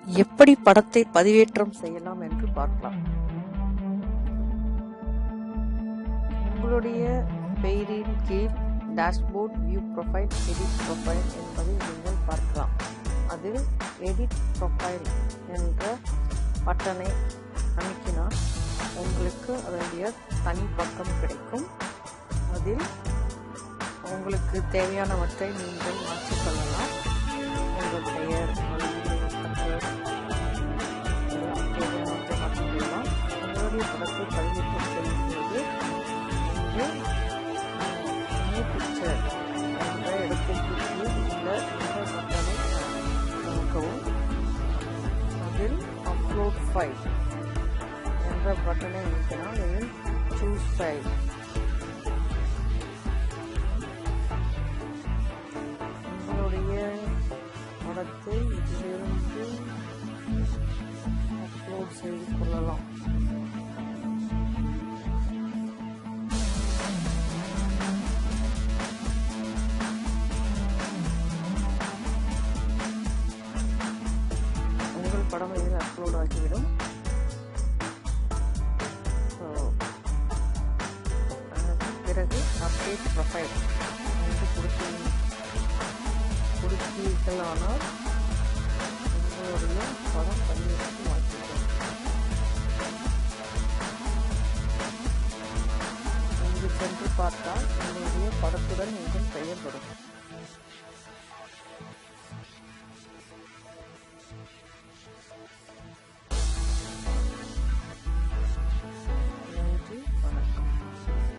எப்படி படத்தை பதிவேற்றம் செய்யலாம் என்று பார்க்கலாம். உங்களுடைய பெயரின் கீழ் dashboard, view profile, edit profile என்பதை நீங்கள் பார்க்கலாம். அதில் எடிட் ப்ரொஃபைல் என்ற பட்டனை அமைக்கினால் உங்களுக்கு அதனுடைய தனி பக்கம் கிடைக்கும். அதில் உங்களுக்கு தேவையானவற்றை நீங்கள் மாற்றிக்கொள்ளலாம். உங்கள் பெயர், தேவையானவற்றை மாற்றிக்கொள்ளலாம். உங்களுடைய படத்தை பதிவேற்றம் செய்யும்போது இங்கே நியூ பிக்சர் என்ற இடத்திற்கு கீழ் உள்ள இந்த பட்டனை அமைக்கவும். அதில் அப்லோட் ஃபைல் என்ற பட்டனை அமைக்கினால் இதில் சூஸ் ஃபைல் படத்தை இதிலிருந்து அப்லோட் செய்து கொள்ளலாம். உங்கள் படம் இதில் அப்லோட் ஆகிவிடும். பிறகு அப்டேட் ப்ரொஃபைல் என்று கொடுத்தீர்களானால் உங்களுடைய படம் பதிவேற்றம் மாற்றிக்கும். இங்கு சென்று பார்த்தால் உங்களுடைய படத்துடன் உங்கள் பெயர் வரும்.